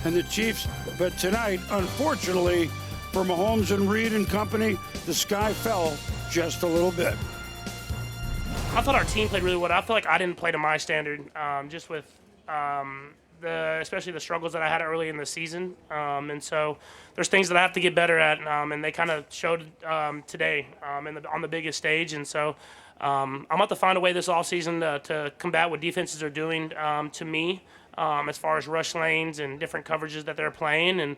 and the Chiefs. But tonight, unfortunately, for Mahomes and Reed and company, the sky fell just a little bit. I thought our team played really well. I feel like I didn't play to my standard, just with especially the struggles that I had early in the season. And so there's things that I have to get better at, and they kind of showed today on the biggest stage. And so I'm about to find a way this offseason to combat what defenses are doing to me as far as rush lanes and different coverages that they're playing. And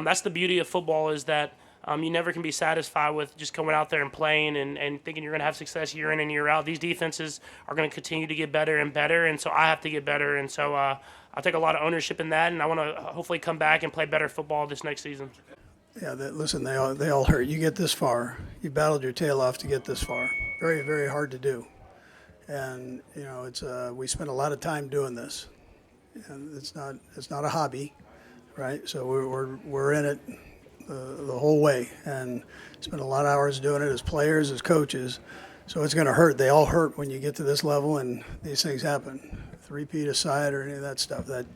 that's the beauty of football, is that you never can be satisfied with just going out there and playing and thinking you're going to have success year in and year out. These defenses are going to continue to get better and better, and so I have to get better. And so I take a lot of ownership in that, and I want to hopefully come back and play better football this next season. Yeah, listen, they all hurt. You get this far. You battled your tail off to get this far. Very, very hard to do. And, you know, it's we spent a lot of time doing this. And it's not a hobby, right? So we're in it the whole way, and spent a lot of hours doing it as players, as coaches. So it's going to hurt. They all hurt when you get to this level and these things happen. Three-peat aside or any of that stuff, that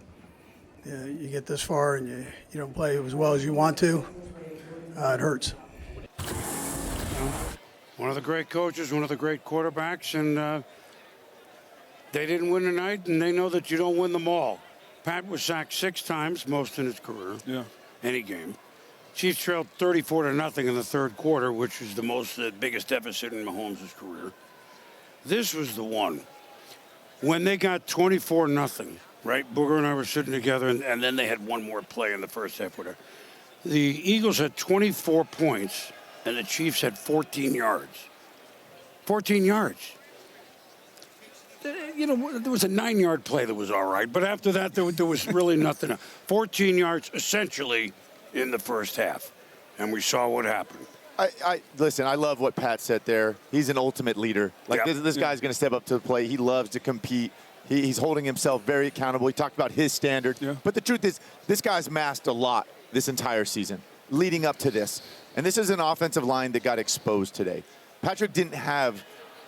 you get this far and you don't play as well as you want to, it hurts. One of the great coaches, one of the great quarterbacks, and they didn't win tonight, and they know that you don't win them all. Pat was sacked 6 times, most in his career, any game. Chiefs trailed 34-0 in the third quarter, which was the biggest deficit in Mahomes' career. This was the one. When they got 24-0, right? Booger and I were sitting together, and then they had one more play in the first half. Whatever. The Eagles had 24 points, and the Chiefs had 14 yards. 14 yards. You know, there was a 9-yard play that was all right, but after that, there was really nothing. 14 yards, essentially, in the first half, and we saw what happened. Listen, I love what Pat said there. He's an ultimate leader. Like, this guy's going to step up to the plate. He loves to compete. He's holding himself very accountable. He talked about his standard. Yeah. But the truth is, this guy's masked a lot this entire season leading up to this. And this is an offensive line that got exposed today. Patrick didn't have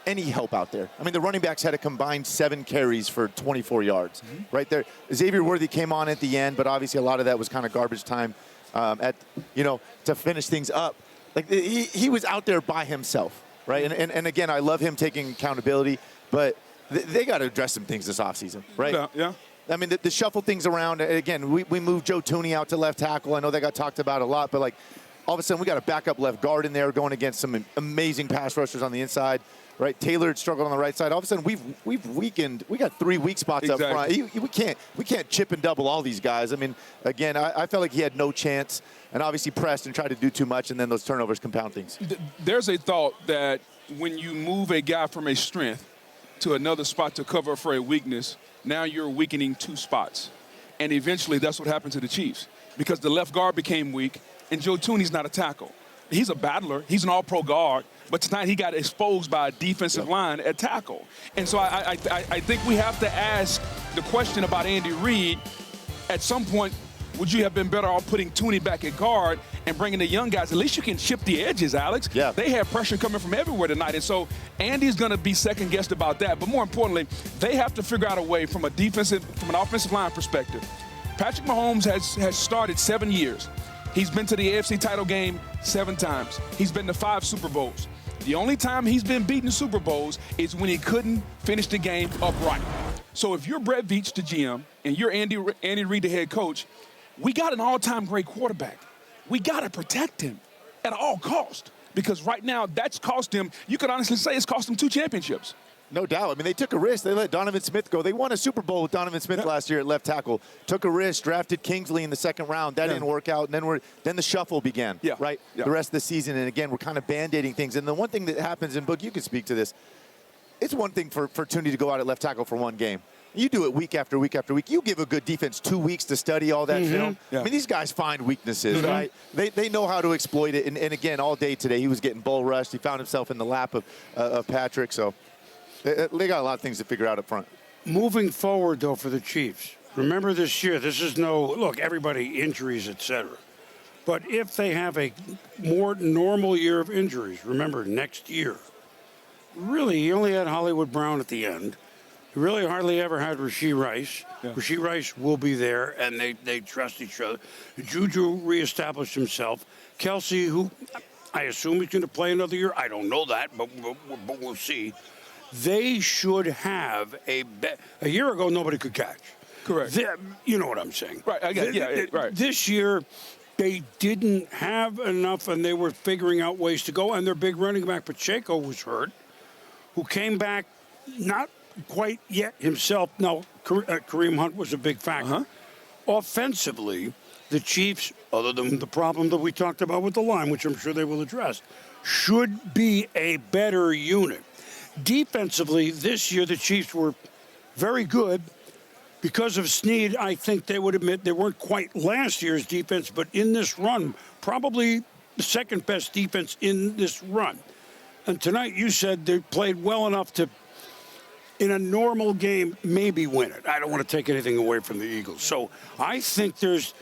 any help out there. I mean, the running backs had a combined 7 carries for 24 yards right there. Xavier Worthy came on at the end, but obviously a lot of that was kind of garbage time to finish things up. Like, he was out there by himself, right? And again, I love him taking accountability, but they got to address some things this offseason, right? Yeah. I mean, the shuffle things around. Again, we moved Joe Tooney out to left tackle. I know that got talked about a lot, but, like, all of a sudden we got a backup left guard in there going against some amazing pass rushers on the inside, right? Taylor had struggled on the right side. All of a sudden we've weakened. We got 3 weak spots up front. We can't chip and double all these guys. I mean, again, I felt like he had no chance, and obviously pressed and tried to do too much, and then those turnovers compound things. There's a thought that when you move a guy from a strength to another spot to cover for a weakness, now you're weakening 2 spots. And eventually that's what happened to the Chiefs, because the left guard became weak, and Joe Tooney's not a tackle. He's a battler. He's an all-pro guard. But tonight he got exposed by a defensive line at tackle. And so I think we have to ask the question about Andy Reid. At some point, would you have been better off putting Tooney back at guard and bringing the young guys? At least you can chip the edges, Alex. Yeah. They had pressure coming from everywhere tonight. And so Andy's going to be second-guessed about that. But more importantly, they have to figure out a way from an offensive line perspective. Patrick Mahomes has started 7 years. He's been to the AFC title game 7 times. He's been to 5 Super Bowls. The only time he's been beaten in Super Bowls is when he couldn't finish the game upright. So if you're Brett Veach, the GM, and you're Andy Reid, the head coach, we got an all-time great quarterback. We got to protect him at all cost, because right now that's cost him, you could honestly say it's cost him 2 championships. No doubt. I mean, they took a risk. They let Donovan Smith go. They won a Super Bowl with Donovan Smith last year at left tackle. Took a risk, drafted Kingsley in the 2nd round. That didn't work out. And then the shuffle began, right? Yeah. The rest of the season. And, again, we're kind of Band-Aiding things. And the one thing that happens, and, Boog, you can speak to this, it's one thing for Tooney to go out at left tackle for 1 game. You do it week after week after week. You give a good defense 2 weeks to study all that film. Yeah. I mean, these guys find weaknesses, right? They know how to exploit it. And again, all day today, he was getting bull rushed. He found himself in the lap of Patrick. So they got a lot of things to figure out up front. Moving forward, though, for the Chiefs, remember this year, this is look, everybody, injuries, etc. But if they have a more normal year of injuries, remember, next year, really, he only had Hollywood Brown at the end. You really hardly ever had Rashee Rice. Yeah. Rashee Rice will be there, and they trust each other. Juju reestablished himself. Kelsey, who I assume he's going to play another year. I don't know that, but we'll see. They should have a year ago, nobody could catch. Correct. You know what I'm saying. Right, I get right. This year, they didn't have enough, and they were figuring out ways to go. And their big running back, Pacheco, was hurt, who came back not quite yet himself. Now, Kareem Hunt was a big factor. Offensively, the Chiefs, other than the problem that we talked about with the line, which I'm sure they will address, should be a better unit. Defensively, this year, the Chiefs were very good. Because of Snead, I think they would admit they weren't quite last year's defense, but in this run, probably the second best defense in this run. And tonight you said they played well enough to, in a normal game, maybe win it. I don't want to take anything away from the Eagles. So I think there's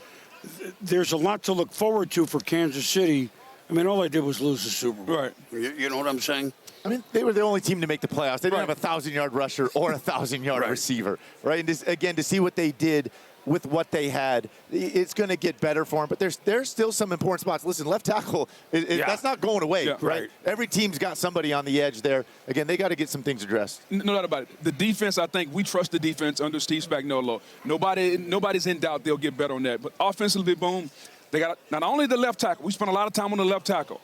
a lot to look forward to for Kansas City. I mean, all they did was lose the Super Bowl. Right. You know what I'm saying? I mean, they were the only team to make the playoffs. They didn't have a 1,000-yard rusher or a 1,000-yard receiver, right? And again, to see what they did with what they had, it's going to get better for them. But there's still some important spots. Listen, left tackle, that's not going away, right? Every team's got somebody on the edge there. Again, they got to get some things addressed. No doubt about it. The defense, I think we trust the defense under Steve Spagnuolo. Nobody's in doubt they'll get better on that. But offensively, boom, they got not only the left tackle. We spent a lot of time on the left tackle.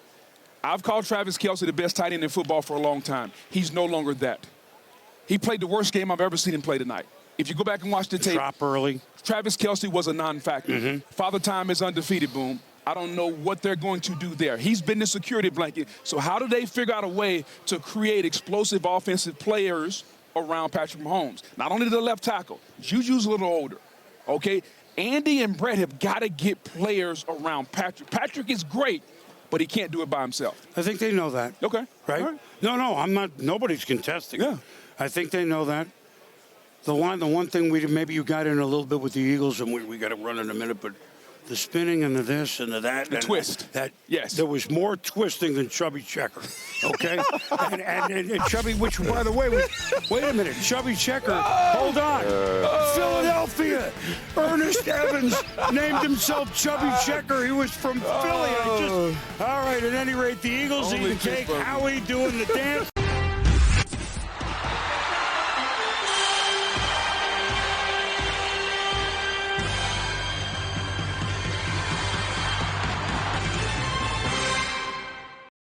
I've called Travis Kelce the best tight end in football for a long time. He's no longer that. He played the worst game I've ever seen him play tonight. If you go back and watch the tape, Drop early. Travis Kelce was a non-factor. Father Time is undefeated, boom. I don't know what they're going to do there. He's been the security blanket. So how do they figure out a way to create explosive offensive players around Patrick Mahomes? Not only the left tackle, Juju's a little older, okay? Andy and Brett have got to get players around Patrick. Patrick is great, but he can't do it by himself. I think they know that. Okay. Right? Right. No, I'm not. Nobody's contesting. Yeah. I think they know that. The one thing maybe you got in a little bit with the Eagles, and we got to run in a minute, but the spinning and the this and the that. The twist. Yes. There was more twisting than Chubby Checker, okay? and Chubby, which, by the way, wait a minute. Chubby Checker, hold on. Philadelphia. Ernest Evans named himself Chubby Checker. He was from Philly. All right, at any rate, the Eagles eating cake. Howie doing the dance.